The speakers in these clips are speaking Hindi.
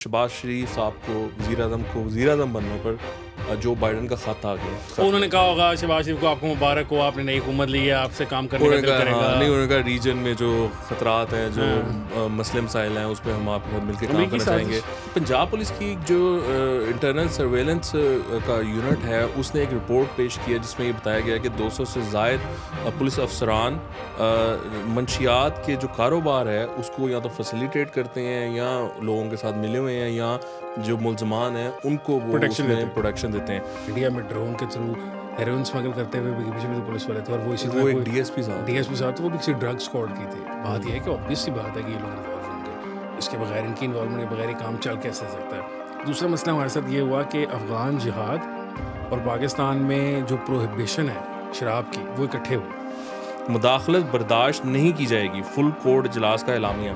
शहबाज शरीफ साहब को वज़ीर-ए-आज़म बनने पर जो बाइडन का ख़त आ गया। तो उन्होंने कहा होगा शहबाज शरीफ को आपको मुबारक हो, आपने नई हुकूमत ली है, आपसे काम करने का उन्होंने दिल कहा करेगा। हाँ, नहीं उन्होंने कहा रीजन में जो ख़तरात हैं, जो मसले मसाइल हैं, उस पे हम आपके साथ मिलकर काम अमरीकी करना चाहेंगे। पंजाब पुलिस की जो इंटरनल सर्वेलेंस का यूनिट है, उसने एक रिपोर्ट पेश की है जिसमें ये बताया गया है कि 200 से ज़ायद पुलिस अफसरान मंशियात के जो कारोबार है उसको या तो फैसिलिटेट करते हैं या लोगों के साथ मिले हुए हैं या जो मुलजमान हैं उनको वो प्रोटेक्शन देते हैं। इंडिया में ड्रोन के थ्रू हेरोइन स्मगल करते हुए पीछे में तो पुलिस वाले थे और वो इसी वो एक डीएसपी साहब तो वो भी किसी ड्रग स्क्वाड की थी। बात यह है कि ऑब्वियस सी बात है कि ये लोग इन्वॉल्व होंगे, इसके बगैर इनकी इन्वॉल्वमेंट के बगैर ही काम चल कैसे सकता है। दूसरा मसला हमारे साथ ये हुआ कि अफगान जिहाद और पाकिस्तान में जो प्रोहिबिशन है शराब की वो इकट्ठे हुए। मुदाखलत बर्दाश्त नहीं की जाएगी, फुल कोर्ट इजलास का एलामिया।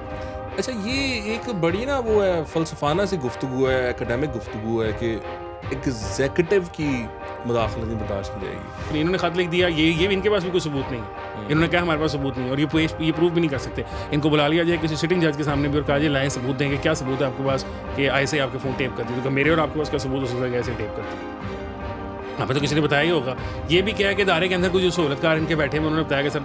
अच्छा, ये एक बड़ी ना वो है फ़लसफ़ाना सी गुफ्तगू है, एकेडमिक गुफ्तगू है कि एग्जीक्यूटिव की मुदाखलत नहीं बर्दाश्त की जाएगी। इन्होंने खत लिख दिया, ये भी इनके पास भी कोई सबूत नहीं है। इन्होंने कहा हमारे पास सबूत नहीं है और ये प्रूव भी नहीं कर सकते। इनको बुला लिया जाए किसी सिटिंग जज के सामने भी और कहा जाए लाएं सबूत देंगे, क्या सबूत है आपके पास कि ऐसे आपके फ़ोन टेप कर दी, तो मेरे और आपके पास क्या सबूत हो सकता है कि ऐसे टेप कर दी। हमें तो किसी ने बताया ही होगा। ये भी क्या है कि इदारे के अंदर कुछ जो सहूलतकार इनके बैठे हैं उन्होंने बताया कि सर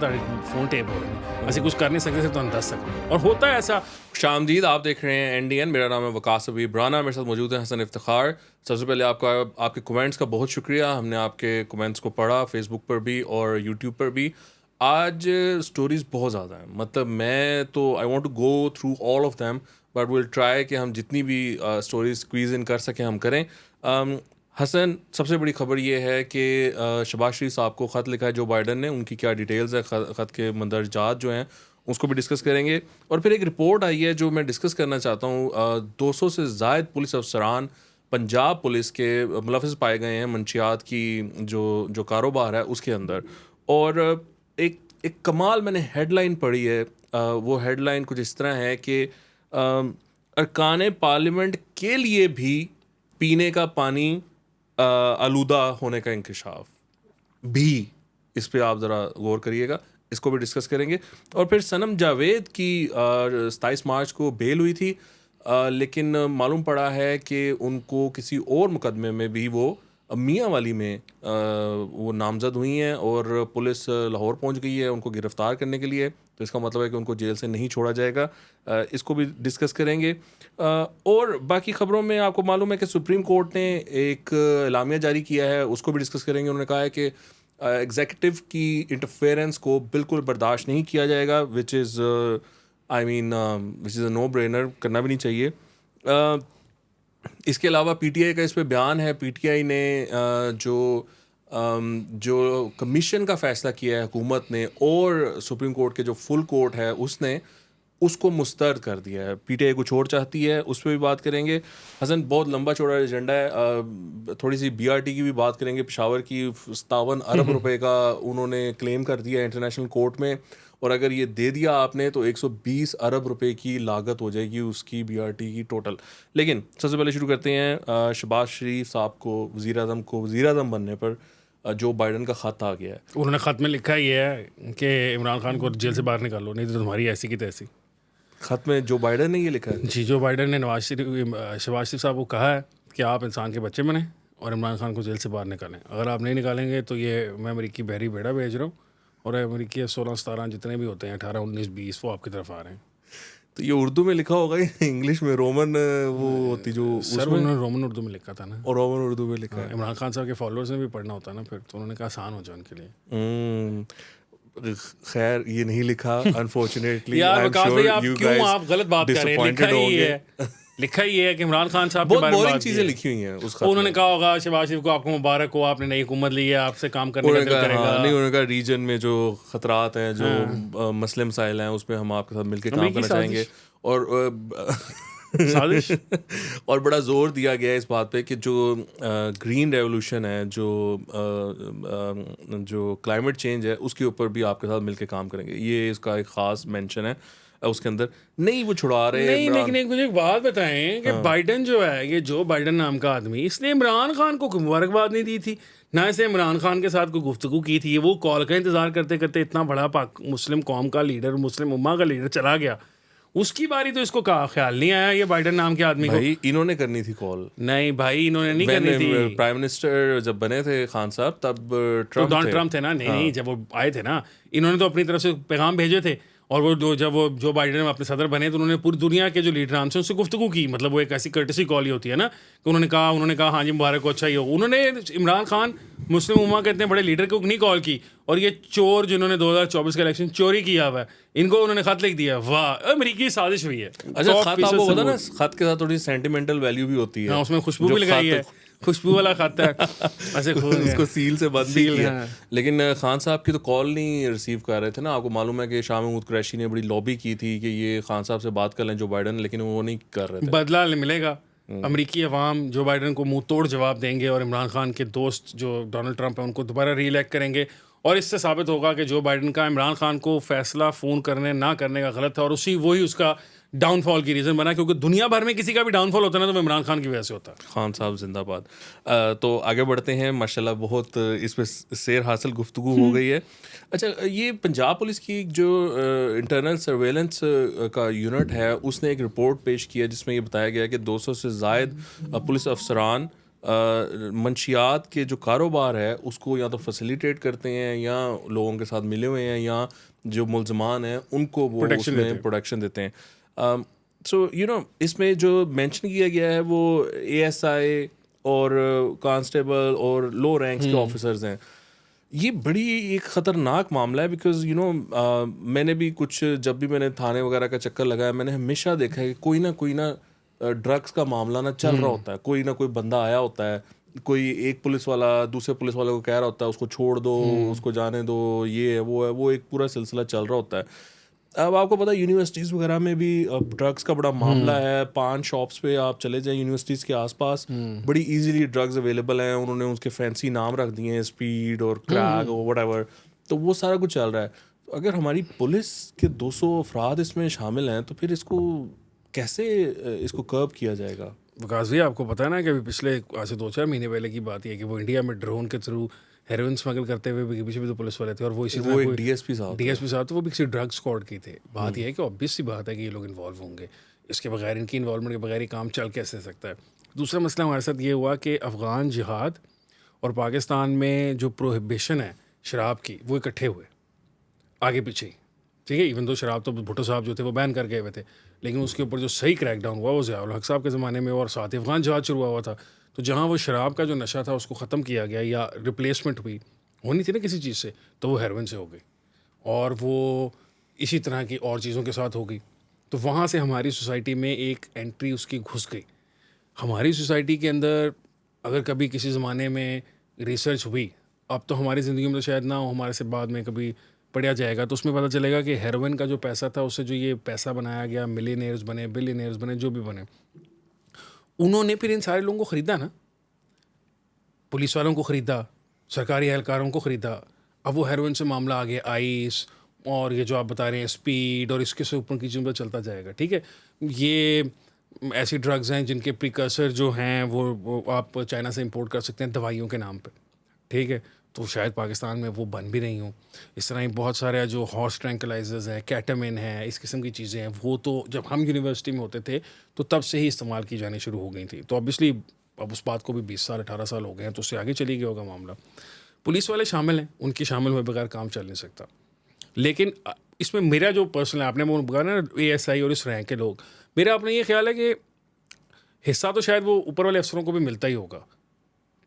फ़ोन टेप हो रहे हैं, ऐसे कुछ कर नहीं सकते सर, तो हम 10 सकते और होता है ऐसा। शामदीद, आप देख रहे हैं एनडीएन। मेरा नाम है वकास अबीब राना, मेरे साथ मौजूद है हसन इफ्तिखार। सबसे पहले आपके कमेंट्स का बहुत शुक्रिया। हमने आपके कमेंट्स को पढ़ा फेसबुक पर भी और यूट्यूब पर भी। आज स्टोरीज़ बहुत ज़्यादा हैं, मतलब मैं तो I want to go through all of them, but will try कि हम जितनी भी स्टोरीज स्क्वीज़ इन कर सकें हम करें। हसन, सबसे बड़ी खबर ये है कि शहबाज शरीफ साहब को ख़त लिखा है जो बाइडन ने, उनकी क्या डिटेल्स है, ख़त के मंदरजात जो हैं उसको भी डिस्कस करेंगे। और फिर एक रिपोर्ट आई है जो मैं डिस्कस करना चाहता हूँ। 200 से ज़ायद पुलिस अफसरान पंजाब पुलिस के मुलविस पाए गए हैं मंशियात की जो कारोबार है उसके अंदर। और एक कमाल मैंने हेडलाइन पढ़ी है। वो हेडलाइन कुछ इस तरह है कि अरकान पार्लियामेंट के लिए भी पीने का पानी आलूदा होने का इंकशाफ भी। इस पे आप ज़रा गौर करिएगा, इसको भी डिस्कस करेंगे। और फिर सनम जावेद की 27 मार्च को बेल हुई थी, लेकिन मालूम पड़ा है कि उनको किसी और मुकदमे में भी वो मियाँ वाली में वो नामज़द हुई हैं और पुलिस लाहौर पहुंच गई है उनको गिरफ़्तार करने के लिए। तो इसका मतलब है कि उनको जेल से नहीं छोड़ा जाएगा। इसको भी डिस्कस करेंगे। और बाकी ख़बरों में आपको मालूम है कि सुप्रीम कोर्ट ने एक एलामिया जारी किया है, उसको भी डिस्कस करेंगे। उन्होंने कहा है कि एग्जीक्यूटिव की इंटरफेरेंस को बिल्कुल बर्दाश्त नहीं किया जाएगा, which is a no brainer, करना भी नहीं चाहिए। इसके अलावा पीटीआई का इस पे बयान है। पीटीआई ने जो कमीशन का फ़ैसला किया है हुकूमत ने और सुप्रीम कोर्ट के जो फुल कोर्ट है उसने उसको मुस्तरद कर दिया है। पीटीआई कुछ और चाहती है, उस पर भी बात करेंगे। हसन, बहुत लंबा चौड़ा एजेंडा है। थोड़ी सी बीआरटी की भी बात करेंगे। पेशावर की 57 अरब रुपए का उन्होंने क्लेम कर दिया इंटरनेशनल कोर्ट में, और अगर ये दे दिया आपने तो 120 अरब रुपए की लागत हो जाएगी उसकी बीआरटी की टोटल। लेकिन सबसे पहले शुरू करते हैं शहबाज शरीफ साहब को वज़ीर-ए-आज़म बनने पर जो बाइडन का ख़त आ गया है। उन्होंने ख़त में लिखा ये है कि इमरान खान को जेल से बाहर निकालो, नहीं तो तुम्हारी ऐसी की तैसी। ख़त में जो बाइडन ने ये लिखा है जी, जो बाइडन ने शहबाज शरीफ साहब को कहा है कि आप इंसान के बच्चे बने और इमरान खान को जेल से बाहर निकालें। अगर आप नहीं निकालेंगे तो ये मैं अमेरिकी बहरी बेड़ा भेज रहा हूँ और अमेरिकी 16-17 जितने भी होते हैं 18, 19, 20 वो आपकी तरफ आ रहे हैं। तो ये उर्दू में लिखा होगा या इंग्लिश में रोमन वो होती जो सर उन्होंने रोमन उर्दू में लिखा था ना, और रोमन उर्दू में लिखा है। इमरान खान साहब के फॉलोअर्स ने भी पढ़ना होता है ना फिर, तो उन्होंने कहा आसान हो जाए उनके लिए। खैर ये नहीं लिखा अनफॉर्चुनेटली। यार विकास भाई, आप क्यों आप गलत बात कर रहे हैं। लिखा ही है कि इमरान खान साहब के बारे में बहुत चीजें लिखी हुई हैं उस खत में। उन्होंने कहा होगा शहबाज शरीफ को आपको मुबारक हो, आपने नई हुकूमत ली है, आपसे काम करने का दिल करेगा। नहीं, उन्होंने कहा रीजन में जो खतरात हैं, जो मसले मसाइल हैं, उस पर हम आपके साथ मिलकर काम करना चाहेंगे। और साजिश और बड़ा जोर दिया गया है इस बात पे कि जो ग्रीन रेवोल्यूशन है, जो क्लाइमेट चेंज है, उसके ऊपर भी आपके साथ मिलकर काम करेंगे। ये इसका एक ख़ास मेंशन है उसके अंदर। नहीं वो छुड़ा रहे नहीं, लेकिन मुझे एक बात बताएं कि बाइडन जो है, ये जो बाइडन नाम का आदमी, इसने इमरान खान को मुबारकबाद नहीं दी थी, ना इसे इमरान खान के साथ कोई गुफ्तगू की थी। वो कॉल का इंतज़ार करते करते इतना बड़ा मुस्लिम कौम का लीडर, मुस्लिम उम्मा का लीडर चला गया, उसकी बारी तो इसको ख्याल नहीं आया ये बाइडन नाम के आदमी को। भाई इन्होंने करनी थी कॉल। नहीं भाई इन्होंने नहीं करनी थी। प्राइम मिनिस्टर जब बने थे खान साहब तब ट्रम्प डोनाल्ड ट्रम्प थे ना। नहीं जब वो आए थे ना, इन्होंने तो अपनी तरफ से पैगाम भेजे थे, और वो जब वो जो बाइडन अपने सदर बने तो उन्होंने पूरी दुनिया के जो लीडरान से उनसे गुफ्तगू की। मतलब वो एक ऐसी कर्टसी कॉल ही होती है ना कि उन्होंने कहा हाँ जी मुबारक को अच्छा ही हो। उन्होंने इमरान खान मुस्लिम उम्मा के इतने बड़े लीडर को नहीं कॉल की, और ये चोर जिन्होंने 2024 का इलेक्शन चोरी किया हुआ है इनको उन्होंने खत लिख दिया। वाह, अमेरिकी साजिश हुई है। अच्छा, खत आपको पता ना, खत के साथ थोड़ी सेंटिमेंटल वैल्यू भी होती है। हाँ, उसमें खुशबू भी लगाई है, खुशबू वाला खाता है ऐसे उसको सील से बंद भी किया। हाँ। लेकिन खान साहब की तो कॉल नहीं रिसीव कर रहे थे ना। आपको मालूम है कि शाह महमूद कुरैशी ने बड़ी लॉबी की थी कि ये खान साहब से बात कर लें जो बाइडन, लेकिन वो नहीं कर रहे थे। बदला मिलेगा। अमेरिकी अवाम जो बाइडन को मुंह तोड़ जवाब देंगे, और इमरान खान के दोस्त जो डोनाल्ड ट्रंप है उनको दोबारा री इलेक्ट करेंगे, और इससे साबित होगा कि जो बाइडन का इमरान खान को फैसला फ़ोन करने ना करने का गलत था, और वही उसका डाउनफॉल की रीज़न बना। क्योंकि दुनिया भर में किसी का भी डाउनफॉल होता है ना तो वो इमरान खान की वजह से होता है। खान साहब जिंदाबाद। तो आगे बढ़ते हैं। माशाल्लाह बहुत इस पर शेर हासिल गुफ्तगू हो गई है। अच्छा, ये पंजाब पुलिस की जो इंटरनल सर्वेलेंस का यूनिट है उसने एक रिपोर्ट पेश किया जिसमें ये बताया गया कि 200 से ज़ायद पुलिस अफसरान मंशियात के जो कारोबार है उसको या तो फैसिलिटेट करते हैं, या लोगों के साथ मिले हुए हैं, या जो मुल्ज़मान हैं उनको वो उसमें प्रोटेक्शन देते हैं। सो यू नो, इसमें जो मेंशन किया गया है वो ASI और कांस्टेबल और लो रैंक्स के ऑफिसर्स हैं। ये बड़ी एक ख़तरनाक मामला है, बिकॉज यू नो मैंने भी कुछ, जब भी मैंने थाने वगैरह का चक्कर लगाया, मैंने हमेशा देखा है कि कोई ना ड्रग्स का मामला ना चल रहा होता है। कोई ना कोई बंदा आया होता है, कोई एक पुलिस वाला दूसरे पुलिस वाले को कह रहा होता है उसको छोड़ दो, उसको जाने दो, ये है, वो एक पूरा सिलसिला चल रहा होता है। अब आपको पता है यूनिवर्सिटीज़ वगैरह में भी ड्रग्स का बड़ा मामला है। 5 शॉप्स पे आप चले जाएं यूनिवर्सिटीज़ के आसपास, बड़ी इजीली ड्रग्स अवेलेबल हैं। उन्होंने उसके फैंसी नाम रख दिए हैं, स्पीड और क्रैक और व्हाटएवर। तो वो सारा कुछ चल रहा है। अगर हमारी पुलिस के 200 अफराद इसमें शामिल हैं तो फिर इसको कैसे इसको कर्ब किया जाएगा? विकास भैया, आपको पता है ना कि अभी पिछले आज से 2-4 महीने पहले की बात है कि वो इंडिया में ड्रोन के थ्रू हेरोइन स्मगल करते हुए पीछे भी तो पुलिस वाले थे, और वो इसी वो एक डीएसपी साहब तो वो भी किसी ड्रग स्क्वाड की थे। बात यह है कि ऑब्वियस सी बात है कि ये लोग इन्वॉल्व होंगे, इसके बगैर, इनकी इन्वॉल्वमेंट के बगैर ये काम चल कैसे सकता है। दूसरा मसला हमारे साथ ये हुआ कि अफ़गान जिहाद और पाकिस्तान में जो प्रोहिबिशन है शराब की, वो इकट्ठे हुए आगे पीछे ही, ठीक है। इवन तो शराब तो भुट्टो साहब जो थे वो बैन कर गए हुए थे, लेकिन उसके ऊपर जो सही क्रैकडाउन हुआ वो ज़िया उल हक साहब के ज़माने में, और साथ ही अफ़गान जिहाद शुरू हुआ था। तो जहाँ वो शराब का जो नशा था उसको ख़त्म किया गया, या रिप्लेसमेंट हुई होनी थी ना किसी चीज़ से, तो वो हेरोइन से हो गई, और वो इसी तरह की और चीज़ों के साथ हो गई। तो वहाँ से हमारी सोसाइटी में एक एंट्री उसकी घुस गई। हमारी सोसाइटी के अंदर अगर कभी किसी ज़माने में रिसर्च हुई, अब तो हमारी ज़िंदगी में तो शायद ना हो, हमारे से बाद में कभी पढ़ा जाएगा, तो उसमें पता चलेगा कि हेरोइन का जो पैसा था उससे जो ये पैसा बनाया गया, मिलियनेयर्स बने, बिलियनेयर्स बने, जो भी बने, उन्होंने फिर इन सारे लोगों को ख़रीदा ना, पुलिस वालों को ख़रीदा, सरकारी एहलकारों को ख़रीदा। अब वो हेरोइन से मामला आगे आइस, और ये जो आप बता रहे हैं स्पीड, और इसके से ऊपर की चीज़ों पर चलता जाएगा, ठीक है। ये ऐसी ड्रग्स हैं जिनके प्रिकर्सर जो हैं वो आप चाइना से इंपोर्ट कर सकते हैं दवाइयों के नाम पे, ठीक है। तो शायद पाकिस्तान में वो बन भी नहीं हो। इस तरह ही बहुत सारे जो हॉर्स ट्रैंकुलाइजर्स हैं, कैटामिन है, इस किस्म की चीज़ें हैं, वो तो जब हम यूनिवर्सिटी में होते थे तो तब से ही इस्तेमाल की जानी शुरू हो गई थी। तो ऑब्वियसली अब उस बात को भी 20 साल 18 साल हो गए हैं, तो उससे आगे चली गया होगा मामला। पुलिस वाले शामिल हैं, उनके शामिल हुए बगैर काम चल नहीं सकता। लेकिन इसमें मेरा जो पर्सनल, आपने वो कहा ना ASI और इस रैंक के लोग, मेरा अपना ये ख्याल है कि हिस्सा तो शायद वो ऊपर वाले अफसरों को भी मिलता ही होगा,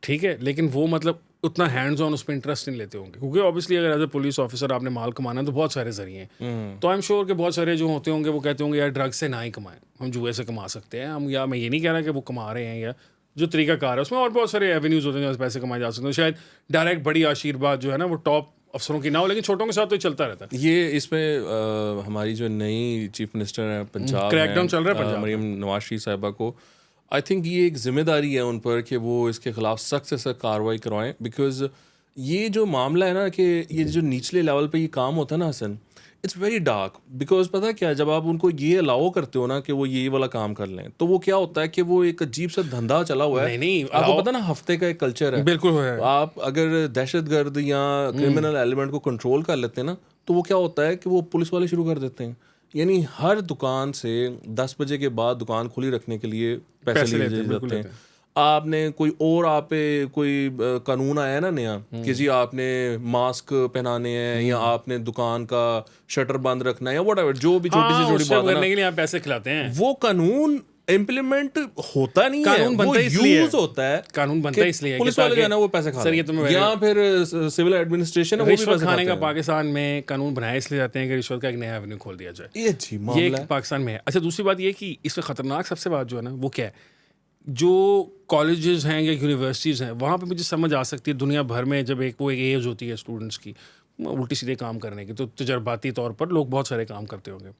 ठीक है, लेकिन वो मतलब उतना हैंड्स ऑन उस पर इंटरेस्ट नहीं लेते होंगे, क्योंकि ऑब्वियसली अगर एज ए पुलिस ऑफिसर आपने माल कमाना है तो बहुत सारे जरिए हैं। तो आई एम श्योर कि बहुत सारे जो होते होंगे वो कहते होंगे यार ड्रग्स से ना ही कमाएं, हम जुए से कमा सकते हैं हम, या मैं ये नहीं कह रहा कि वो कमा रहे हैं, या जो तरीकाकार है उसमें और बहुत सारे एवेन्यूज़ होते हैं जहाँ पैसे कमाए जा सकते हैं। शायद डायरेक्ट बड़ी आशीर्वाद जो है ना वो टॉप अफसरों की ना हो, लेकिन छोटों के साथ तो चलता रहता है। ये इसमें हमारी जो नई चीफ मिनिस्टर है पंजाब, क्रैकडाउन चल रहा है पंजाब, मरियम नवाज शरीफ साहिबा को, आई थिंक ये एक जिम्मेदारी है उन पर कि वो इसके ख़िलाफ़ सख्त से सख्त कार्रवाई करवाएं। बिकॉज ये जो मामला है ना कि ये जो निचले लेवल पे ये काम होता है ना Hasan, it's very dark. Because पता है क्या, जब आप उनको ये अलाउ करते हो ना कि वो ये वाला काम कर लें, तो वो क्या होता है कि वो एक अजीब सा धंधा चला हुआ है। नहीं, आपको पता ना हफ्ते का एक कल्चर है, बिल्कुल है। आप अगर दहशतगर्द या क्रिमिनल एलिमेंट को कंट्रोल कर लेते हैं ना, तो वो क्या होता है कि वो पुलिस वाले शुरू कर देते हैं यानी हर दुकान से 10 बजे के बाद दुकान खुली रखने के लिए पैसे लिए जाते हैं। आपने कोई और आप पे कोई कानून आया ना नया कि जी आपने मास्क पहनाने हैं या आपने दुकान का शटर बंद रखना है या व्हाटएवर, जो भी छोटी से छोटी बात है करने के लिए आप पैसे खिलाते हैं, वो कानून इम्प्लीमेंट होता नहीं है, बनता वो इसलिए यूज होता है। कानून बनता इसलिए पुलिस वाले जो है ना वो पैसे खा सर, ये तो मैं या फिर सिविल एडमिनिस्ट्रेशन है वो भी रिश्वत पैसे खाने का खाते हैं। पाकिस्तान में कानून बनाए इसलिए जाते हैं कि रिश्वत का एक नया एवेन्यू खोल दिया जाए। ये जी ये मामला है। पाकिस्तान में है। अच्छा, दूसरी बात ये कि इसमें खतरनाक सबसे बात जो है ना वो क्या है, जो कॉलेजेस हैं या यूनिवर्सिटीज़ हैं वहाँ पे मुझे समझ आ सकती है दुनिया भर में जब एक एज होती है स्टूडेंट्स की उल्टी सीधे काम करने की, तो तजर्बाती तौर पर लोग बहुत सारे काम करते होंगे।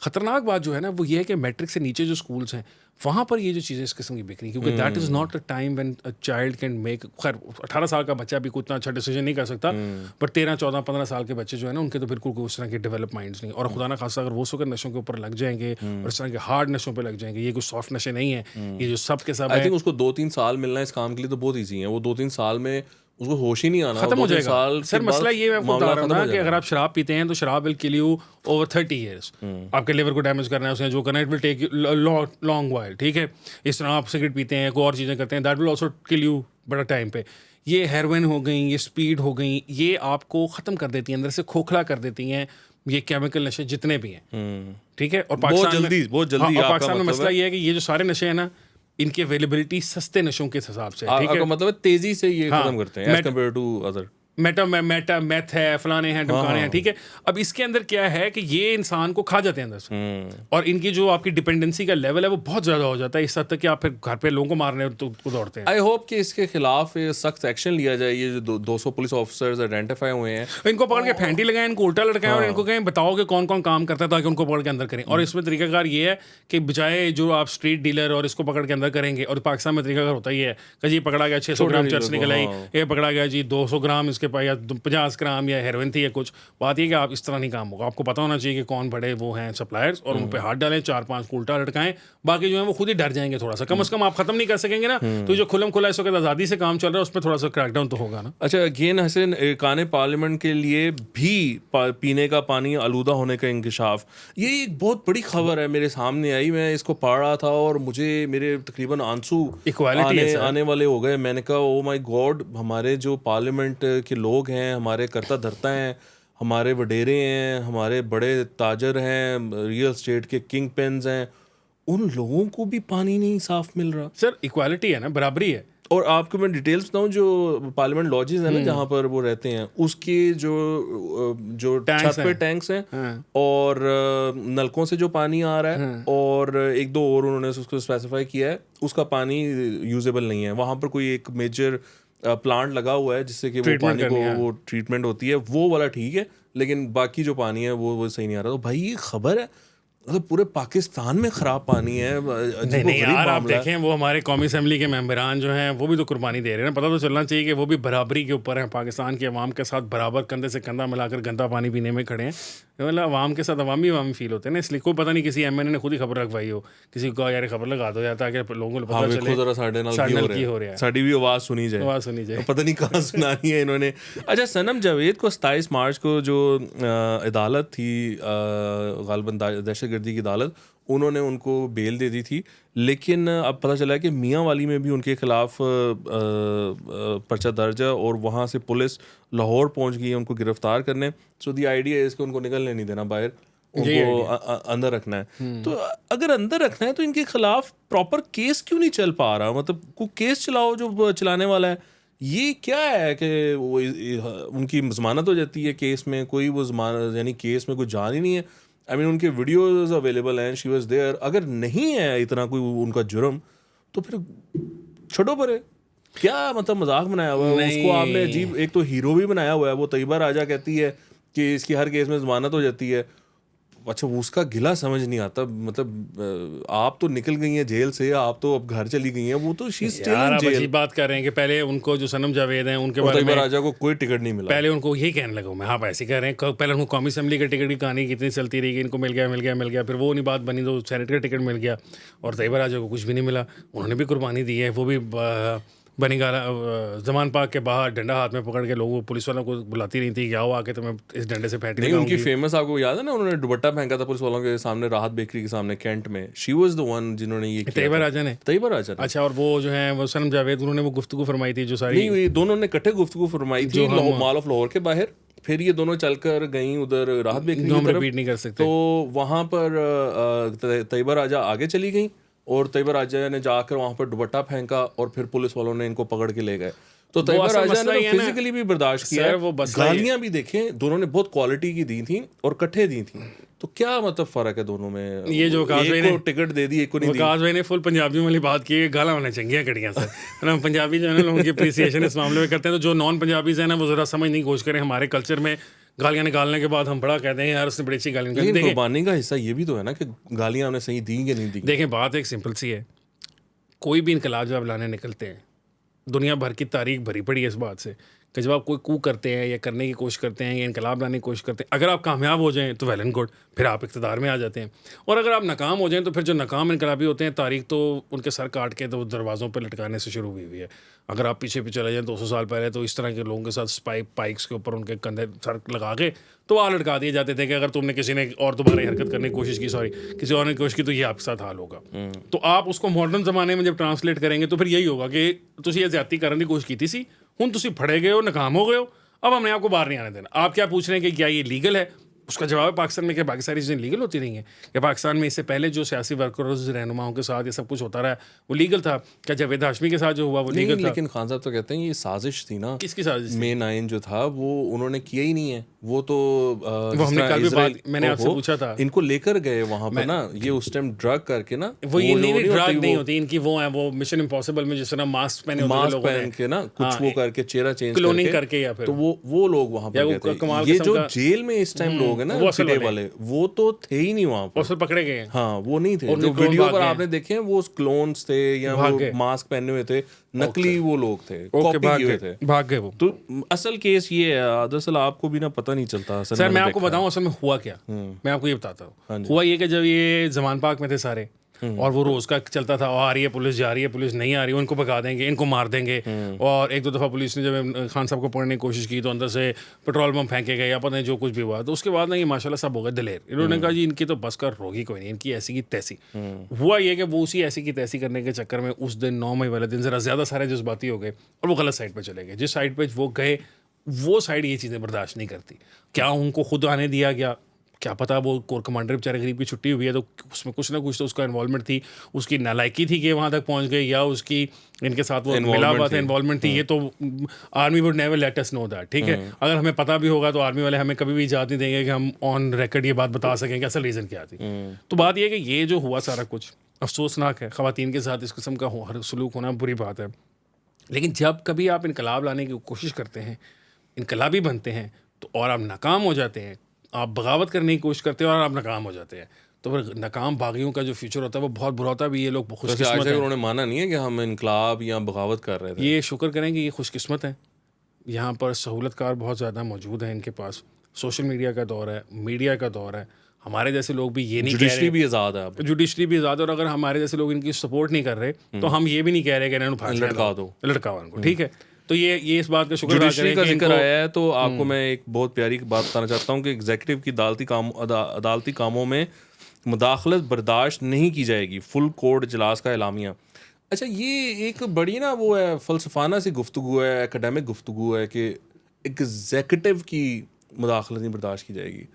ख़तरनाक बात जो है ना वो ये है कि मैट्रिक से नीचे जो स्कूल्स हैं वहाँ पर ये जो चीज़ें इस किस्म की बिक रही, क्योंकि that is not a time when a child can make, खैर 18 साल का बच्चा भी कोई इतना अच्छा डिसीजन नहीं कर सकता, पर 13, 14, 15 साल के बच्चे जो है ना उनके तो बिल्कुल कोई उस तरह के डेवलप माइंड्स नहीं। और खुदा ना खासा अगर वो सुगर नशों के ऊपर लग जाएंगे और इस तरह के हार्ड नशों पर लग जाएंगे, ये कोई सॉफ्ट नशे नहीं है, ये जो सब के सब आई थिंक उसको 2-3 साल मिलना है इस काम के लिए तो बहुत ईजी है। वो 2-3 साल में उसको होश ही नहीं आना, खत्म हो 2-3 जाएगा। साल सर मसला ये मैं आपको बता रहा हूँ ना कि अगर आप शराब पीते हैं तो शराब will kill you over 30 years। आपके लिवर को डैमेज करना है उसने जो करना है, it will take long while, ठीक है। इस तरह आप सिगरेट पीते हैं, कोई और चीज़ें करते हैं, that will also kill you बड़ा टाइम पे। ये हेरोइन हो गई, ये स्पीड हो गई, ये आपको ख़त्म कर देती हैं, अंदर से खोखला कर देती हैं, ये केमिकल नशे जितने भी हैं, ठीक है। और बहुत जल्दी पाकिस्तान में मसला ये है कि ये जो सारे नशे हैं ना इनकी अवेलेबिलिटी सस्ते नशों के हिसाब से, ठीक है, मतलब तेजी से ये खत्म करते हैं as compare to other. Math है, फलाने हैं, ढमकाने हैं, ठीक है। अब इसके अंदर क्या है कि ये इंसान को खा जाते हैं अंदर से, और इनकी जो आपकी डिपेंडेंसी का लेवल है वो बहुत ज़्यादा हो जाता है, इस हद तक कि आप फिर घर पे लोगों को मारने को दौड़ते हैं। आई होप कि इसके खिलाफ सख्त एक्शन लिया जाए। ये जो 200 पुलिस ऑफिसर्स आइडेंटिफाई हुए हैं, इनको पकड़ के फैंटी लगाएं, इनको उल्टा लटकाएं और इनको कहें बताओ कि कौन कौन काम करता है ताकि उनको पकड़ के अंदर करें। और इसमें तरीकाकार ये है कि बजाय जो आप स्ट्रीट डीलर और इसको पकड़ के अंदर करेंगे, और पाकिस्तान में तरीकाकार होता ही है कि जी पकड़ा गया 600 ग्राम चर्च निकल आई, ये पकड़ा गया जी 200 ग्राम इसके पास या 50 ग्राम या हेरोइन थी या कुछ। बात ये कि आप इस तरह नहीं काम होगा, आपको पता होना चाहिए कि कौन बड़े वो हैं सप्लायर्स, और उन पे हाथ डालें, 4-5 को उल्टा लटकाएं, बाकी जो है वो खुद ही डर जाएंगे थोड़ा सा। कम से कम आप खत्म नहीं कर सकेंगे ना, तो जो खुलम खुला इस वक्त आज़ादी से काम चल रहा है उस पर थोड़ा सा क्रैकडाउन तो होगा ना। अच्छा अगेन हसन, एरकान पार्लियामेंट के लिए भी पीने का पानी आलूदा होने का इंकशाफ, ये एक बहुत बड़ी खबर है मेरे सामने आई। मैं इसको पढ़ रहा था और मुझे मेरे तकरीबन आंसू आने वाले हो गए। मैंने कहा ओ माय गॉड, हमारे जो पार्लियामेंट के लोग हैं, हमारे करता धरता हैं, हमारे वडेरे हैं, हमारे बड़े ताजर हैं, रियल स्टेट के किंग पेन्स हैं, उन लोगों को भी पानी नहीं साफ मिल रहा। सर इक्वालिटी है ना, बराबरी है। और आपको मैं डिटेल्स बताऊं, जो पार्लियामेंट लॉजेस हैं ना जहाँ पर वो रहते हैं, उसके जो छत पे टैंक्स हैं और नलकों से जो पानी आ रहा है, और 1-2 और उन्होंने उसको स्पेसिफाई किया है, उसका पानी यूजेबल नहीं है। वहाँ पर कोई एक मेजर प्लांट लगा हुआ है जिससे कि वो पानी को वो ट्रीटमेंट होती है, वो वाला ठीक है, लेकिन बाकी जो पानी है वो सही नहीं आ रहा। तो भाई ये खबर है, मतलब पूरे पाकिस्तान में ख़राब पानी है। नहीं यार, आप देखें वो हमारे कौमी असम्बली के मेंबरान जो हैं वो भी तो कुर्बानी दे रहे हैं ना। पता तो चलना चाहिए कि वो भी बराबरी के ऊपर हैं, पाकिस्तान के अवाम के साथ बराबर कंधे से कंधा मिलाकर गंदा पानी पीने में खड़े हैं। मतलब अवाम के साथ अवामी फील होते हैं ना, इसलिए कोई पता नहीं किसी MNA ने खुद ही खबर लगवाई हो, किसी को यार खबर लगा दो या ताकि लोगों को पता चले साढ़े हो रहा है, साड़ी भी आवाज़ सुनी जाए, पता नहीं कहाँ सुनानी है इन्होंने। अच्छा, सनम जावेद को 27 मार्च को जो अदालत थी, गालिबन दहशतगर्दी की अदालत, उन्होंने उनको बेल दे दी थी, लेकिन अब पता चला है कि मियाँ वाली में भी उनके खिलाफ पर्चा दर्ज है और वहाँ से पुलिस लाहौर पहुँच गई है उनको गिरफ्तार करने। सो दी आइडिया है इसको उनको निकलने नहीं देना बाहर, उनको अंदर रखना है। तो अगर अंदर रखना है तो इनके खिलाफ प्रॉपर केस क्यों नहीं चल पा रहा? मतलब कोई केस चलाओ जो चलाने वाला है। ये क्या है कि वो उनकी जमानत हो जाती है केस में, कोई वो जमानत यानी केस में कोई जान ही नहीं है। आई मीन उनके वीडियोज अवेलेबल हैं, शी वाज देयर। अगर नहीं है इतना कोई उनका जुर्म तो फिर छोड़ो परे, क्या मतलब मजाक बनाया हुआ है उसको आपने अजीब। एक तो हीरो भी बनाया हुआ है, वो तैयबा राजा कहती है कि इसकी हर केस में जमानत हो जाती है। अच्छा, उसका गिला समझ नहीं आता। मतलब आप तो निकल गई हैं जेल से, आप तो अब घर चली गई हैं, वो तो शी स्टिल इन जेल। अच्छी बात कर रहे हैं कि पहले उनको जो सनम जावेद हैं उनके बारे में राजा को कोई टिकट नहीं मिला, पहले उनको यही कहने लगा मैं, आप ऐसे कह रहे हैं। पहले उनको कौमी असम्बली के टिकट की कहानी कितनी चलती रही कि इनको मिल गया, फिर वो नहीं बात बनी तो सेनेट का टिकट मिल गया, और तैयबा राजा को कुछ भी नहीं मिला। उन्होंने भी कुर्बानी दी है, वो भी बनी गाला जमान पार्क के बाहर डंडा हाथ में पकड़ के लोगों पुलिस वालों को बुलाती नहीं थी कि आओ आके तुम्हें इस डंडे से फेंट नहीं, उनकी फेमस आपको याद है ना, उन्होंने दुपट्टा फेंका था पुलिस वालों के सामने, राहत बेकरी के सामने कैंट में। शी वाज द वन जिन्होंने ये किया तैयबा था। राजा ने। तैयबा राजा ने। अच्छा, और वो जो है वो सनम जावेद, उन्होंने वो गुफ्तगू फरमाई थी जो सारी, नहीं, ये दोनों ने इकट्ठे गुफ्तगू फरमाई थी मॉल ऑफ लाहौर के बाहर, फिर ये दोनों चलकर गई उधर राहत बेकरी जो की हम तरफ। रिपीट नहीं कर सकते। तो वहां पर तैयबा राजा आगे चली गई और तैयबा राजा ने जाकर वहां पर दुपट्टा फेंका और फिर पुलिस वालों ने इनको पकड़ के ले गए। तो तैयबा असल राजा मसला ने ये है ना, फिजिकली भी बर्दाश्त किया सर, है, वो मसला ये- गालियां भी देखें, दोनों ने बहुत क्वालिटी की दी थी और इकट्ठे दी थी। तो क्या मतलब फर्क है दोनों में? ये जो विकास भाई एक ने को टिकट दे दी, एक को नहीं दी। विकास भाई ने फुल पंजाबी वाली बात की है, गाला होने चाहिए कड़ियाँ से, है ना। पंजाबी जो है ना लोगों की अप्रिसिएशन इस मामले में करते हैं, तो जो नॉन पंजाबीज हैं ना वो ज़रा समझने की कोशिश करें। हमारे कल्चर में गालियाँ निकालने के बाद हम बड़ा कहते हैं यार उसने बड़ी अच्छी गाली निकाली। लेकिन देखें कुर्बानी का हिस्सा ये भी तो है ना कि गालियां उन्हें सही दी कि नहीं दी। देखें बात एक सिंपल सी है, कोई भी इनकलाब जब लाने निकलते हैं, दुनिया भर की तारीख भरी पड़ी है इस बात से कि जब आप कोई कू करते हैं या करने की कोशिश करते हैं या इनकलाब लाने की कोशिश करते हैं, अगर आप कामयाब हो जाएं तो वेल एंड गुड, फिर आप इक़्तिदार में आ जाते हैं। और अगर आप नाकाम हो जाएं तो फिर जो नाकाम इनकलाबी होते हैं, तारीख तो उनके सर काट के तो दरवाज़ों पर लटकाने से शुरू हुई है। अगर आप पीछे चले जाएँ 200 साल पहले, तो इस तरह के लोगों के साथ पाइक्स के ऊपर उनके कंधे सर लगा के तो वहाँ लटका दिए जाते थे कि अगर तुमने किसी ने और दोबारा हरकत करने की कोशिश की, किसी और ने कोशिश की, तो ये आपके साथ हाल होगा। तो आप उसको मॉडर्न ज़माने में जब ट्रांसलेट करेंगे तो फिर यही होगा कि तुम ये ज़्यादती करने की कोशिश की थी, हुण तुम फड़े गए हो, नाकाम हो गए हो, अब हमने आपको बाहर नहीं आने देना। आप क्या पूछ रहे हैं कि क्या ये लीगल है? उसका जवाब है पाकिस्तान में क्या बाकी सारी चीज़ें लीगल होती रही हैं? क्या पाकिस्तान में इससे पहले जो सियासी वर्कर्स रहनुमाओं के साथ ये सब कुछ होता रहा वो लीगल था? क्या जावेद हाशमी के साथ जो हुआ वो लीगल था? लेकिन खान साहब तो कहते हैं ये साजिश थी ना। किसकी साजिश? मेन आइन जो था वो उन्होंने किया ही नहीं है। वो तो वो हमने कल भी बात, मैंने आपसे पूछा था, इनको लेकर गए वहां पर ना, ये उस टाइम ड्रग करके ना, वो ये नहीं ड्रग नहीं होती इनकी, वो है वो मिशन इम्पॉसिबल में जिस तरह मास्क पहने होते हैं लोगों ने, पहन के ना कुछ वो करके चेहरा चेंज क्लोनिंग करके, या फिर तो वो लोग वहां पर गए थे। ये जो जेल में इस टाइम लोग हैं ना पिटे वाले, वो तो थे ही नहीं वहां पर, पकड़े गए। हाँ, वो नहीं थे। जो वीडियो पर आपने देखे वो क्लोन्स थे या वो मास्क पहने हुए थे, नकली वो लोग थे, कॉपी किए हुए थे, भाग गए वो। तो असल केस ये है। दरअसल आपको भी ना पता नहीं चलता। सर मैं आपको बताऊं असल में हुआ क्या, मैं आपको ये बताता हूँ। हुआ ये कि जब ये जमान पार्क में थे सारे और वो रोज़ का चलता था, आ रही है पुलिस, जा रही है पुलिस, नहीं आ रही है, उनको भगा देंगे, इनको मार देंगे। और एक दो दफ़ा पुलिस ने जब खान साहब को पकड़ने की कोशिश की तो अंदर से पेट्रोल बम फेंके गए या पता नहीं जो कुछ भी हुआ। तो उसके बाद ना ये माशाल्लाह सब हो गए दिलेर। इन्होंने कहा जी इनकी तो बस का रोगी कोई नहीं, इनकी ऐसी की तैसी। हुआ ये कि वो उसी ऐसी की तैसी करने के चक्कर में उस दिन 9 मई वाले दिन ज़रा ज़्यादा सारे जज्बाती हो गए और वो गलत साइड पर चले गए। जिस साइड पर वो गए वो साइड ये चीज़ें बर्दाश्त नहीं करती। क्या उनको खुद आने दिया गया, क्या पता, वो कोर कमांडर बेचारे गरीब की छुट्टी हुई है तो उसमें कुछ ना कुछ तो उसका इन्वॉल्वमेंट थी, उसकी नालायकी थी कि वहाँ तक पहुँच गए, या उसकी इनके साथ वो मिला हुआ था, इन्वॉल्वमेंट थी। ये तो army would never let us know that, ठीक है। अगर हमें पता भी होगा तो आर्मी वाले हमें कभी भी इजाज़त नहीं देंगे कि हम ऑन रिकॉर्ड ये बात बता सकें कि असल रीज़न क्या थी। तो बात यह है कि ये जो हुआ सारा कुछ अफसोसनाक है, ख़वातीन के साथ इस किस्म का हर सलूक होना बुरी बात है। लेकिन जब कभी आप इनकलाब लाने की कोशिश करते हैं, इनकलाबी बनते हैं, तो और आप नाकाम हो जाते हैं, आप बगावत करने की कोशिश करते हैं और आप नाकाम हो जाते हैं, तो फिर नाकाम बागियों का जो फ्यूचर होता है वो बहुत बुरा होता है। ये लोग खुशकिस्मत हैं। उन्होंने माना नहीं है कि हम इनकलाब या बगावत कर रहे थे। ये शुक्र करें कि ये खुशकिस्मत है, यहाँ पर सहूलतकार बहुत ज़्यादा मौजूद हैं इनके पास। सोशल मीडिया का दौर है, मीडिया का दौर है, हमारे जैसे लोग भी ये नहीं कह रहे, जुडिशरी भी आज़ाद है, जुडिशरी भी आज़ाद है। और अगर हमारे जैसे लोग इनकी सपोर्ट नहीं कर रहे तो हम ये भी नहीं कह रहे कि इन्होंने फांसी लटका दो, लटकाओ उनको, ठीक है। तो ये इस बात का शुक्र जुडिशरी का जिक्र आया है तो आपको मैं एक बहुत प्यारी बात बताना चाहता हूँ कि एग्जीक्यूटिव की अदालती कामों में मुदाखलत बर्दाश्त नहीं की जाएगी, फुल कोर्ट इजलास का एलामिया। अच्छा, ये एक बड़ी ना वो है, फ़लसफ़ाना सी गुफ्तगू है, एकेडमिक गुफ्तगू है कि एग्जीक्यूटिव की मुदाखलत नहीं बर्दाश्त की जाएगी।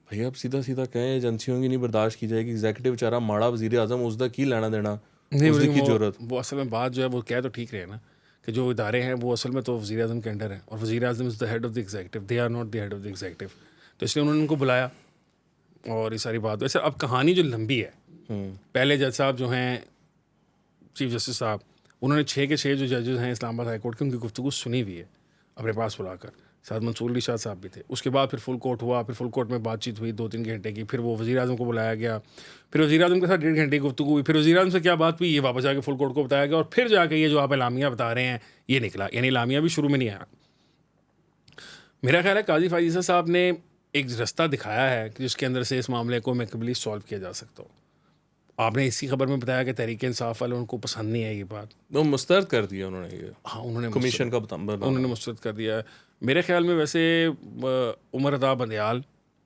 भैया अब सीधा सीधा कहें एजेंसियों की नहीं बर्दाश्त की जाएगी, एग्जीक्यूटिव बेचारा माड़ा वज़ीर आज़म, उसका की लेना देना, उसकी ज़रूरत। वो असल में बात जो है वो कह तो ठीक रहे ना कि जो इदारे हैं वो असल में तो वज़ीर आज़म के अंडर हैं और वज़ीर आज़म is the head of the executive, they are not the head of the executive. तो इसलिए उन्होंने उनको बुलाया और ये सारी बात। वैसे अब कहानी जो लंबी है, पहले जज साहब जो हैं चीफ जस्टिस साहब, उन्होंने 6 के 6 जो जजेस हैं इस्लामाबाद हाई कोर्ट की, उनकी गुफ्तगू सुनी हुई है अपने पास बुलाकर। साथ मंसूर अली शाह साहब भी थे। उसके बाद फिर फुल कोर्ट हुआ, फिर फुल कोर्ट में बातचीत हुई 2-3 घंटे की, फिर वो वज़ीर आज़म को बुलाया गया, फिर वज़ीर आज़म के साथ 1.5 घंटे की गुफ्तगू हुई, फिर वज़ीर आज़म से क्या बात हुई ये वापस जाके फुल कोर्ट को बताया गया, और फिर जाके ये जो आप एलामिया बता रहे हैं ये निकला। यानी एलामिया भी शुरू में नहीं आया। मेरा ख्याल है काजी फायज़ साहब ने एक रास्ता दिखाया है कि जिसके अंदर से इस मामले को मैकेबली सॉल्व किया जा सकता हो। आपने इसी खबर में बताया कि तहरीक इंसाफ वाले उनको पसंद नहीं है ये बात। वो मुस्तरद कर दिया उन्होंने ये हाँ, उन्होंने कमीशन का उन्होंने मुस्तरद कर दिया है। मेरे ख्याल में वैसे उमर रज़ा बंदियाल,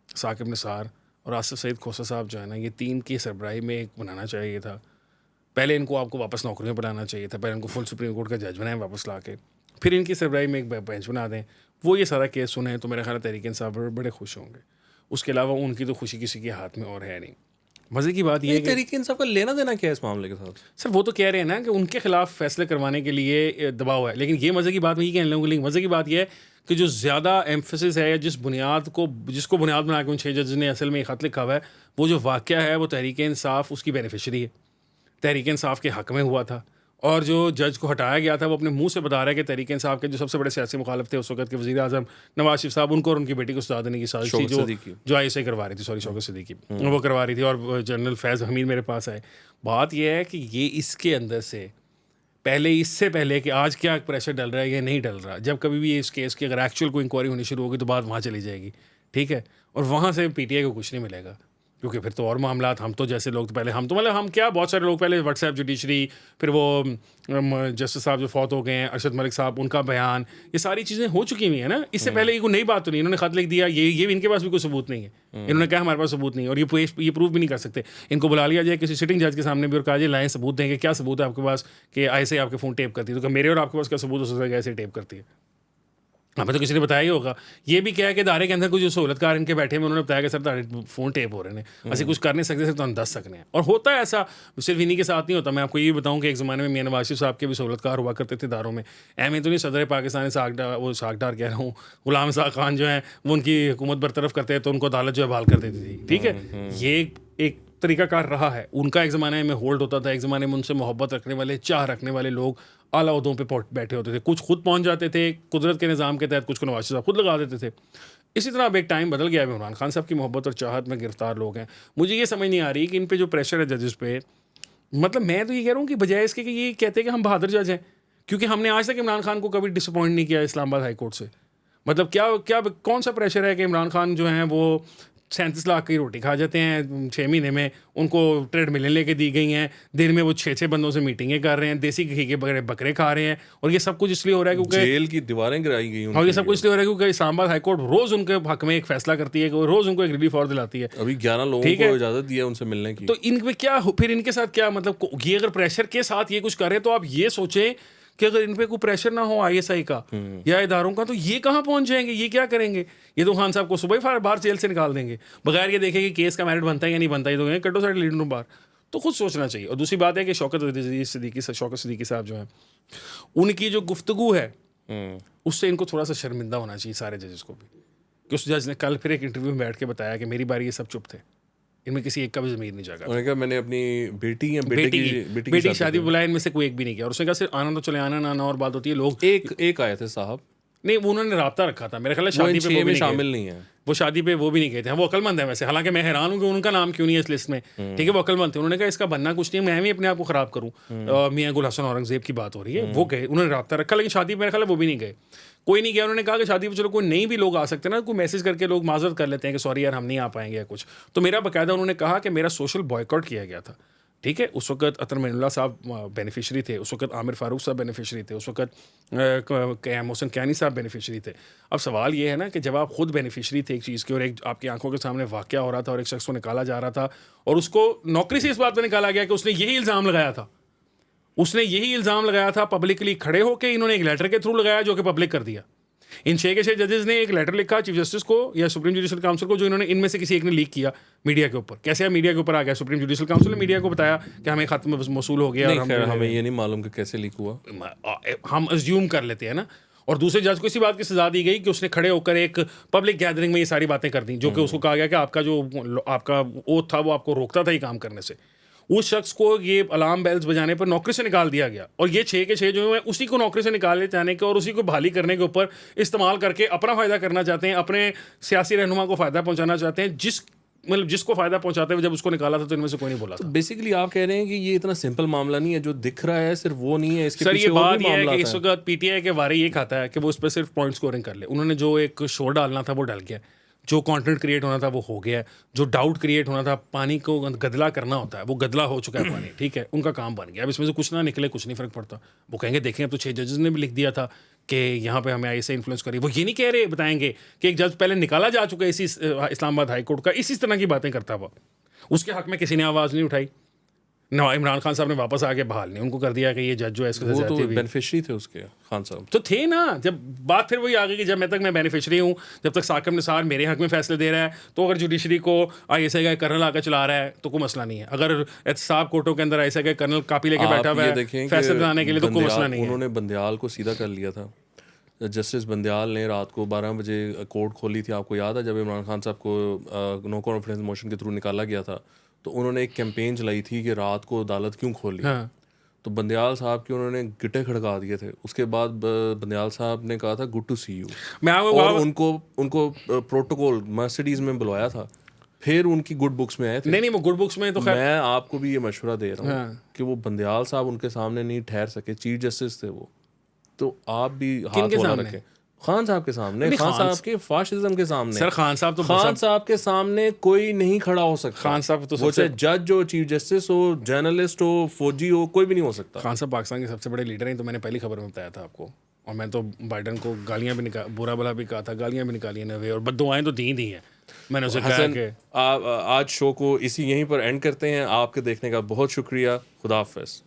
साकिब निसार और आसिफ सईद खोसा साहब जो है ना, ये 3 की सरबराही में एक बनाना चाहिए था। पहले इनको आपको वापस नौकरियों पर लाना चाहिए था, पहले इनको फुल सुप्रीम कोर्ट का जज बनाएं वापस ला के, फिर इनकी सरबराही में एक बेंच बना दें, वो ये सारा केस सुने तो मेरे ख्याल तहरीक इंसाफ बड़े खुश होंगे। उसके अलावा उनकी तो खुशी किसी के हाथ में और है नहीं। मज़े की बात यह है कि तहरीक इंसाफ का लेना देना क्या है इस मामले के साथ? सर वो तो कह रहे हैं ना कि उनके खिलाफ फैसले करवाने के लिए दबाव है, लेकिन ये मज़े की बात नहीं कहने लगूँ, लेकिन मज़े की बात यह है कि जो ज़्यादा एम्फेसिस है या जिसको बुनियाद बना के उन 6 जज ने असल में ख़त लिखा हुआ है, वो जो वाक़या है वो तहरीक इंसाफ उसकी बेनिफिशरी है, तहरीक इंसाफ के हक़ में हुआ था। और जो जज को हटाया गया था वो अपने मुंह से बता रहा है कि तहरीक इंसाफ के जो सबसे बड़े सियासी मुखालिफ थे उस वक्त के वज़ीर आज़म नवाज शरीफ साहब, उनको और उनकी बेटी को सजा देने की साजिश थी, जो ISI करवा रही थी, सॉरी शौकत सिद्दीकी वो करवा रही थी, और जनरल फैज़ हमीद मेरे पास आए। बात यह है कि ये इसके अंदर से इससे पहले कि आज क्या प्रेशर डल रहा है या नहीं डल रहा, जब कभी भी इस केस की अगर एक्चुअल कोई इंक्वायरी होनी शुरू होगी तो बात वहाँ चली जाएगी, ठीक है, और वहाँ से PTI को कुछ नहीं मिलेगा, क्योंकि फिर तो और मामलात, हम तो जैसे लोग तो पहले हम तो मतलब हम क्या बहुत सारे लोग पहले व्हाट्सएप जुडिशरी, फिर वो जस्टिस साहब जो फौत हो गए हैं अरशद मलिक साहब, उनका बयान, ये सारी चीज़ें हो चुकी हुई हैं ना। इससे पहले ये कोई नई बात तो नहीं, इन्होंने खत लिख दिया, ये भी इनके पास भी कोई सबूत नहीं है, इन्होंने कहा हमारे पास सबूत नहीं है, और ये प्रूव भी नहीं कर सकते। इनको बुला लिया जाए किसी सिटिंग जज के सामने भी और कहा जाए लाएं सबूत देंगे, क्या सबूत है आपके पास कि ISI आपके फ़ोन टेप करती है, तो मेरे और आपके पास क्या सबूत हो सकता है कि ऐसे टेप करती है? हमें तो किसी ने बताया ही होगा। ये भी क्या है कि इदारे के अंदर कुछ जो सहूलतकार इनके बैठे हैं, उन्होंने बताया कि सर तुम्हारे फ़ोन टेप हो रहे हैं, ऐसे कुछ कर नहीं सकते सर, तो हम 10 सकते हैं। और होता है ऐसा, सिर्फ इन्हीं के साथ नहीं होता। मैं आपको ये बताऊं कि एक ज़माने में मियां नवाज शरीफ साहब के भी सहूलतकार हुआ करते थे इदारों में। तो नहीं, सदर पाकिस्तान सागडार कह रहा हूँ, गुलाम साग खान जो है वो उनकी हुकूमत बरतरफ करते हैं तो उनको अदालत जो है बहाल कर देती थी, ठीक है। ये एक तरीकाकार रहा है उनका। एक ज़माने में होल्ड होता था, एक ज़माने में उनसे मोहब्बत रखने वाले, चाह रखने वाले लोग आला उहदों पे बैठे होते थे, कुछ खुद पहुंच जाते थे कुदरत के निज़ाम के तहत, कुछ को नवाज साहब खुद लगा देते थे। इसी तरह अब एक टाइम बदल गया है, इमरान खान साहब की मोहब्बत और चाहत में गिरफ्तार लोग हैं। मुझे ये समझ नहीं आ रही कि इन पे जो प्रेशर है जजेस पे, मतलब मैं तो ये कह रहा हूँ कि बजाय इसके कि ये कहते हैं कि हम बहादुर जज हैं, क्योंकि हमने आज तक इमरान खान को कभी डिसअपॉइंट नहीं किया इस्लामाबाद हाई कोर्ट से। मतलब क्या कौन सा प्रेशर है कि इमरान खान जो हैं वो 37 लाख की रोटी खा जाते हैं 6 महीने में, उनको ट्रेडमिलें लेके दी गई हैं, दिन में वो 6 बंदों से मीटिंगें कर रहे हैं, देसी घी के बकरे खा रहे हैं, और ये सब कुछ इसलिए हो रहा है क्योंकि जेल की दीवारें गिराई गई। और ये सब कुछ इसलिए हो रहा है क्योंकि इस्लामाबाद हाई कोर्ट रोज़ उनके हक में एक फैसला करती है, कि रोज़ उनको एक रिलीफ ऑर्डर दिलाती है। अभी 11 लोगों को इजाज़त दी है उनसे मिलने की। तो इनमें क्या फिर इनके साथ क्या मतलब, ये अगर प्रेशर के साथ ये कुछ करे तो आप ये सोचें कि अगर इन पे कोई प्रेशर ना हो ISI का या इदारों का, तो ये कहाँ पहुंच जाएंगे, ये क्या करेंगे? ये तो खान साहब को सुबह ही बाहर जेल से निकाल देंगे, बगैर ये देखे कि केस का मेरिट बनता है या नहीं बनता है, तो कटो साइड लीड रूम बाहर। तो खुद सोचना चाहिए। और दूसरी बात है कि शौकत सिद्दीकी साहब जो हैं, उनकी जो गुफ्तगू है उससे इनको थोड़ा सा शर्मिंदा होना चाहिए सारे जजेस को भी, कि उस जज ने कल फिर एक इंटरव्यू में बैठ के बताया कि मेरी बारी ये सब चुप थे, इनमें किसी एक का भी ज़मीर नहीं जागा। उन्होंने कहा मैंने अपनी बेटी की शादी बुलाया, इनमें से कोई एक भी नहीं किया। और उसने कहा सिर्फ आना तो चले, आना ना और बात होती है। लोग एक आए थे साहब, नहीं उन्होंने राब्ता रखा था मेरे ख्याल शादी पे, वो भी शामिल नहीं है, वो शादी पे वो भी नहीं गए थे। वो अक्लमंद है वैसे, हालांकि मैं हैरान हूँ कि उनका नाम क्यों नहीं है इस लिस्ट में, ठीक है, वो अक्लमंद थे। उन्होंने कहा इसका बनना कुछ नहीं है, मैं भी अपने आप को ख़राब करूँ। मियां गुल हसन औरंगज़ेब की बात हो रही है, वो गए, उन्होंने राब्ता रखा, लेकिन शादी मेरे ख्याल वो भी नहीं गए, कोई नहीं गया। उन्होंने कहा कि शादी पे चलो कोई नहीं भी लोग आ सकते हैं ना, कोई मैसेज करके लोग माजरत कर लेते हैं कि सॉरी यार हम नहीं आ पाएंगे या कुछ। तो मेरा बाकायदा उन्होंने कहा कि मेरा सोशल बॉयकॉट किया गया था, ठीक है। उस वक्त अतर मैनुल्लाह साहब बेनिफिशरी थे, उस वक्त आमिर फारूक साहब बेनिफिशरी थे, उस वक्त मोहसिन कैनी साहब बेनिफिशरी थे। अब सवाल ये है ना कि जब आप खुद बेनिफिशरी थे एक चीज़ के, और एक आपकी आंखों के सामने वाक़या हो रहा था और एक शख्स को निकाला जा रहा था, और उसको नौकरी से इस बात पर निकाला गया कि उसने यही इल्ज़ाम लगाया था, पब्लिकली खड़े होकर इन्होंने एक लेटर के थ्रू लगाया जो कि पब्लिक कर दिया। इन 6 के 6 जजेस ने एक लेटर लिखा चीफ जस्टिस को या सुप्रीम जुडिशल काउंसिल को, जो इन्होंने इनमें से किसी एक ने लीक किया मीडिया के ऊपर। कैसे मीडिया के ऊपर आ गया? सुप्रीम जुडिशल काउंसिल ने मीडिया को बताया कि हमें खत मौसूल हो गया। हमें ये नहीं मालूम कि कैसे लीक हुआ, हम अज्यूम कर लेते हैं ना। और दूसरे जज को इसी बात की सजा दी गई कि उसने खड़े होकर एक पब्लिक गैदरिंग में ये सारी बातें कर दी, जो कि उसको कहा गया कि आपका ओथ था वो आपको रोकता था ये काम करने से। उस शख्स को ये अलार्म बेल्स बजाने पर नौकरी से निकाल दिया गया, और ये 6 के 6 जो है उसी को नौकरी से निकाले जाने के और उसी को बहाली करने के ऊपर इस्तेमाल करके अपना फ़ायदा करना चाहते हैं, अपने सियासी रहनुमा को फ़ायदा पहुंचाना चाहते हैं। जिसको फ़ायदा पहुंचाते हुए जब उसको निकाला था तो इनमें से कोई नहीं बोला था। बेसिकली आप कह रहे हैं कि ये इतना सिंपल मामला नहीं है, जो दिख रहा है सिर्फ वो नहीं है, इसके सर पीछे ये और बात भी यह है मामला कि इस वक्त PTI के बारे ये खाता है कि वो उस पर सिर्फ पॉइंट स्कोरिंग कर ले। उन्होंने जो एक शो डालना था वो डल गया, जो कंटेंट क्रिएट होना था वो हो गया है, जो डाउट क्रिएट होना था, पानी को गदला करना होता है, वो गदला हो चुका है पानी, ठीक है, उनका काम बन गया। अब इसमें से कुछ ना निकले, कुछ नहीं फ़र्क पड़ता। वो कहेंगे देखें अब तो 6 जजेस ने भी लिख दिया था कि यहाँ पे हमें ऐसे इन्फ्लुएंस करिए। वो ये नहीं कह रहे, बताएंगे कि एक जज पहले निकाला जा चुका है इसी इस्लामाबाद हाई कोर्ट का, इसी तरह की बातें करता हुआ, उसके हक में किसी ने आवाज़ नहीं उठाई। इमरान खान साहब ने वापस आके बहाल नहीं उनको कर दिया कि ये जज जो है इसको वो तो ज़्यादती हुई। बेनिफिशरी थे उसके, खान साहब। तो थे ना, जब बात फिर वही आ गई कि जब मैं बेनिफिशरी हूँ, जब तक साकिब निसार मेरे हक में फैसले दे रहा है, तो अगर जुडिशरी को ISI का कर्नल आकर चला रहा है तो कोई मसला नहीं है। अगर एहतसाब कोर्टों के अंदर ISI का कर्नल कापी लेके बैठा हुआ है फैसले दिलाने के लिए, तो कोई मसला नहीं है। उन्होंने बंदयाल को सीधा कर लिया था। जस्टिस बंदयाल ने रात को 12 बजे कोर्ट खोली थी, आपको याद है, जब इमरान खान साहब को नो कॉन्फिडेंस मोशन के थ्रू निकाला गया था, तो उन्होंने एक कैंपेन चलाई थी कि रात को अदालत क्यों खोली। हाँ। तो बंदयाल साहब के उन्होंने गिटे खड़का दिए थे। उसके बाद बंदयाल साहब ने कहा था गुड टू सी यू, मैं और उनको प्रोटोकॉल मर्सिडीज में बुलवाया था, फिर उनकी गुड बुक्स में आए थे। नहीं वो गुड बुक्स में तो खैर मैं आपको भी ये मशवरा दे रहा हूँ हाँ। कि वो बंदयाल साहब उनके सामने नहीं ठहर सके, चीफ जस्टिस थे वो, तो आप भी हाथ किनके होला सामने? रखें। खान साहब के सामने, नहीं, खान खान साहब के फाशिज्म के सामने। सर खान साहब तो खान साहब के सामने कोई नहीं खड़ा हो सकता। खान साहब तो वो चाहे जज हो, चीफ जस्टिस हो, जर्नलिस्ट हो, फौजी हो, कोई भी नहीं हो सकता। खान साहब पाकिस्तान के सबसे बड़े लीडर हैं, तो मैंने पहली खबर में बताया था आपको। और मैं तो बाइडन को गालियां भी बुरा भला भी कहा था, गालियां भी निकाली ने, और बद्दुआएं तो दी हैं। मैंने उसे कहा कि आज शो को यहीं पर एंड करते हैं। आपके देखने का बहुत शुक्रिया। खुदा हाफिज़।